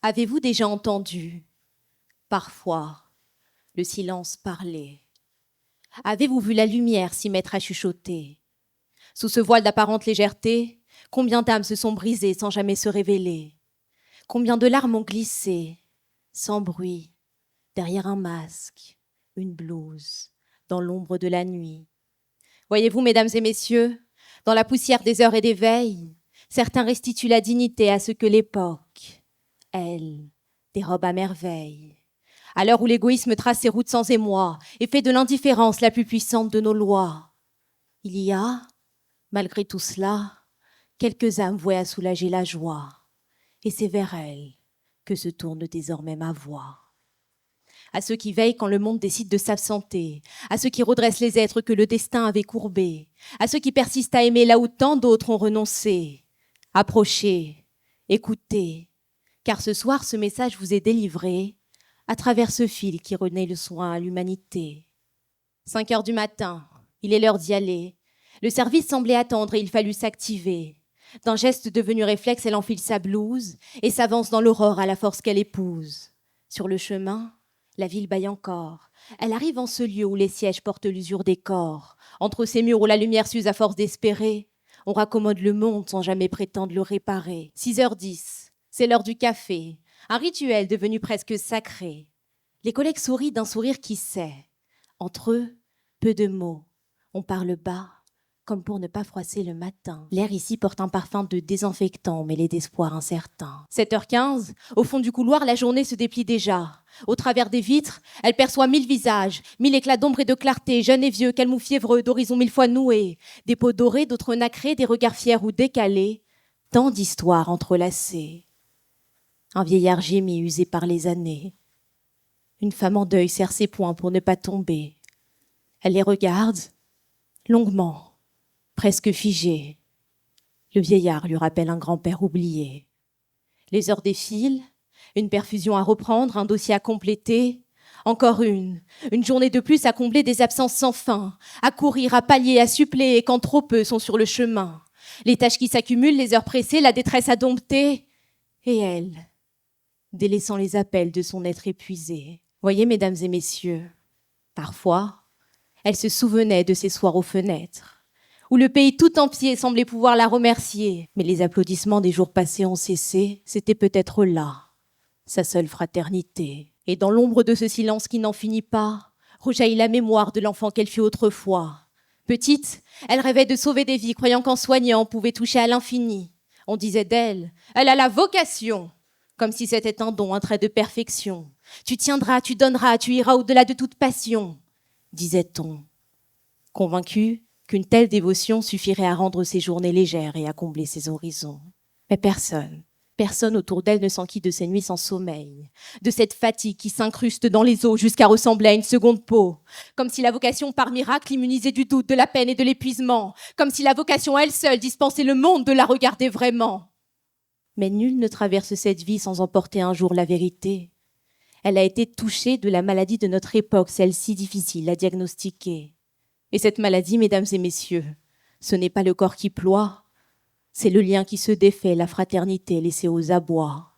Avez-vous déjà entendu, parfois, le silence parler? Avez-vous vu la lumière s'y mettre à chuchoter? Sous ce voile d'apparente légèreté, combien d'âmes se sont brisées sans jamais se révéler? Combien de larmes ont glissé, sans bruit, derrière un masque, une blouse, dans l'ombre de la nuit? Voyez-vous, mesdames et messieurs, dans la poussière des heures et des veilles, certains restituent la dignité à ce que l'époque, elle, dérobe à merveille. À l'heure où l'égoïsme trace ses routes sans émoi et fait de l'indifférence la plus puissante de nos lois, il y a, malgré tout cela, quelques âmes vouées à soulager la joie, et c'est vers elles que se tourne désormais ma voix. À ceux qui veillent quand le monde décide de s'absenter, à ceux qui redressent les êtres que le destin avait courbés, à ceux qui persistent à aimer là où tant d'autres ont renoncé. Approchez, écoutez, car ce soir ce message vous est délivré à travers ce fil qui renaît le soin à l'humanité. 5 heures du matin, il est l'heure d'y aller. Le service semblait attendre et il fallut s'activer. D'un geste devenu réflexe, elle enfile sa blouse et s'avance dans l'aurore à la force qu'elle épouse. Sur le chemin, la ville bâille encore. Elle arrive en ce lieu où les sièges portent l'usure des corps. Entre ces murs où la lumière s'use à force d'espérer, on raccommode le monde sans jamais prétendre le réparer. 6h10, c'est l'heure du café, un rituel devenu presque sacré. Les collègues sourient d'un sourire qui sait. Entre eux, peu de mots. On parle bas, comme pour ne pas froisser le matin. L'air ici porte un parfum de désinfectant mêlé d'espoir incertain. 7h15, au fond du couloir, la journée se déplie déjà. Au travers des vitres, elle perçoit 1000 visages, 1000 éclats d'ombre et de clarté, jeunes et vieux, calmes ou fiévreux, d'horizons 1000 fois noués. Des peaux dorées, d'autres nacrées, des regards fiers ou décalés. Tant d'histoires entrelacées. Un vieillard gémit, usé par les années. Une femme en deuil serre ses poings pour ne pas tomber. Elle les regarde, longuement, presque figée. Le vieillard lui rappelle un grand-père oublié. Les heures défilent, une perfusion à reprendre, un dossier à compléter. Encore une journée de plus à combler des absences sans fin, à courir, à pallier, à suppléer quand trop peu sont sur le chemin. Les tâches qui s'accumulent, les heures pressées, la détresse à dompter. Et elle, délaissant les appels de son être épuisé. Voyez, mesdames et messieurs, parfois, elle se souvenait de ces soirs aux fenêtres, où le pays tout entier semblait pouvoir la remercier. Mais les applaudissements des jours passés ont cessé, c'était peut-être là, sa seule fraternité. Et dans l'ombre de ce silence qui n'en finit pas, rejaillit la mémoire de l'enfant qu'elle fut autrefois. Petite, elle rêvait de sauver des vies, croyant qu'en soignant on pouvait toucher à l'infini. On disait d'elle, elle a la vocation, comme si c'était un don, un trait de perfection. Tu tiendras, tu donneras, tu iras au-delà de toute passion, disait-on, convaincu qu'une telle dévotion suffirait à rendre ses journées légères et à combler ses horizons. Mais personne autour d'elle ne s'enquit de ces nuits sans sommeil, de cette fatigue qui s'incruste dans les os jusqu'à ressembler à une seconde peau, comme si la vocation par miracle l'immunisait du doute, de la peine et de l'épuisement, comme si la vocation elle seule dispensait le monde de la regarder vraiment. Mais nul ne traverse cette vie sans emporter un jour la vérité. Elle a été touchée de la maladie de notre époque, celle-ci difficile à diagnostiquer. Et cette maladie, mesdames et messieurs, ce n'est pas le corps qui ploie, c'est le lien qui se défait, la fraternité laissée aux abois.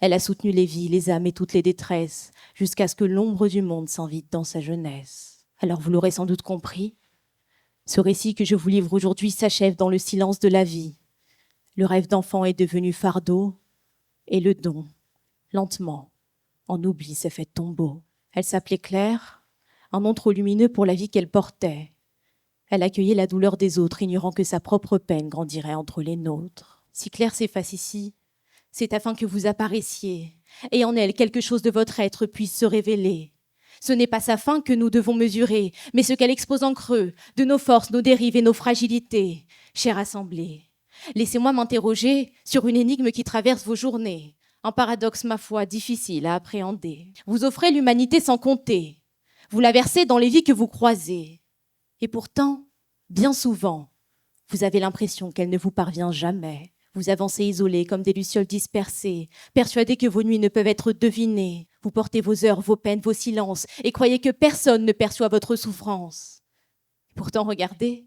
Elle a soutenu les vies, les âmes et toutes les détresses, jusqu'à ce que l'ombre du monde s'invite dans sa jeunesse. Alors vous l'aurez sans doute compris, ce récit que je vous livre aujourd'hui s'achève dans le silence de la vie. Le rêve d'enfant est devenu fardeau, et le don, lentement, en oubli s'est fait tombeau. Elle s'appelait Claire, un nom trop lumineux pour la vie qu'elle portait. Elle accueillait la douleur des autres, ignorant que sa propre peine grandirait entre les nôtres. Si Claire s'efface ici, c'est afin que vous apparaissiez, et en elle quelque chose de votre être puisse se révéler. Ce n'est pas sa fin que nous devons mesurer, mais ce qu'elle expose en creux, de nos forces, nos dérives et nos fragilités. Chère assemblée, laissez-moi m'interroger sur une énigme qui traverse vos journées. Un paradoxe, ma foi, difficile à appréhender. Vous offrez l'humanité sans compter. Vous la versez dans les vies que vous croisez. Et pourtant, bien souvent, vous avez l'impression qu'elle ne vous parvient jamais. Vous avancez isolés comme des lucioles dispersées, persuadés que vos nuits ne peuvent être devinées. Vous portez vos heures, vos peines, vos silences, et croyez que personne ne perçoit votre souffrance. Pourtant, regardez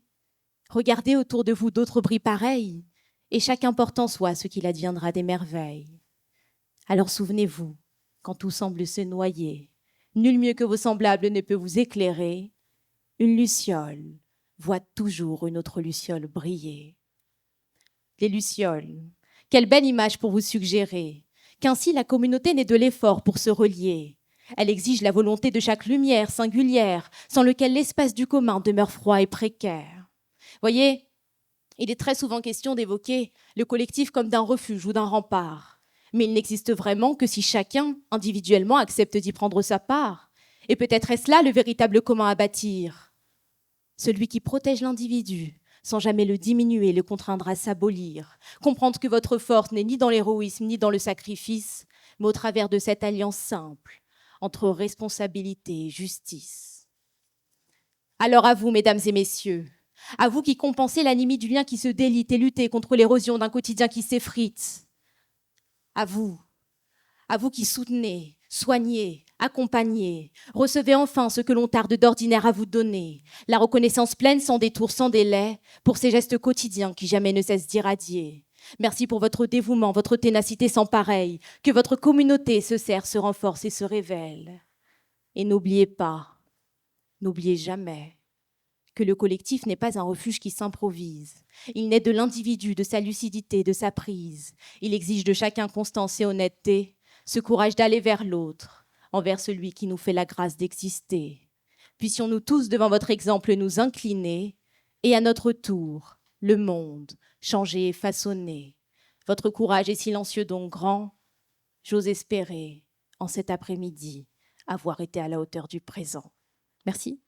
autour de vous d'autres bris pareils, et chacun porte en soi ce qu'il adviendra des merveilles. Alors souvenez-vous, quand tout semble se noyer, nul mieux que vos semblables ne peut vous éclairer. Une luciole voit toujours une autre luciole briller. Les lucioles, quelle belle image pour vous suggérer qu'ainsi la communauté n'est de l'effort pour se relier. Elle exige la volonté de chaque lumière singulière, sans lequel l'espace du commun demeure froid et précaire. Voyez, il est très souvent question d'évoquer le collectif comme d'un refuge ou d'un rempart. Mais il n'existe vraiment que si chacun, individuellement, accepte d'y prendre sa part. Et peut-être est-ce là le véritable commun à bâtir. Celui qui protège l'individu, sans jamais le diminuer, le contraindre à s'abolir. Comprendre que votre force n'est ni dans l'héroïsme, ni dans le sacrifice, mais au travers de cette alliance simple entre responsabilité et justice. Alors à vous, mesdames et messieurs, à vous qui compensez l'anémie du lien qui se délite et luttez contre l'érosion d'un quotidien qui s'effrite. À vous qui soutenez, soignez, accompagnez, recevez enfin ce que l'on tarde d'ordinaire à vous donner, la reconnaissance pleine sans détour, sans délai, pour ces gestes quotidiens qui jamais ne cessent d'irradier. Merci pour votre dévouement, votre ténacité sans pareil, que votre communauté se serre, se renforce et se révèle. Et n'oubliez pas, n'oubliez jamais, que le collectif n'est pas un refuge qui s'improvise. Il naît de l'individu, de sa lucidité, de sa prise. Il exige de chacun constance et honnêteté, ce courage d'aller vers l'autre, envers celui qui nous fait la grâce d'exister. Puissions-nous tous, devant votre exemple, nous incliner, et à notre tour, le monde, changer et façonner. Votre courage est silencieux donc grand. J'ose espérer, en cet après-midi, avoir été à la hauteur du présent. Merci.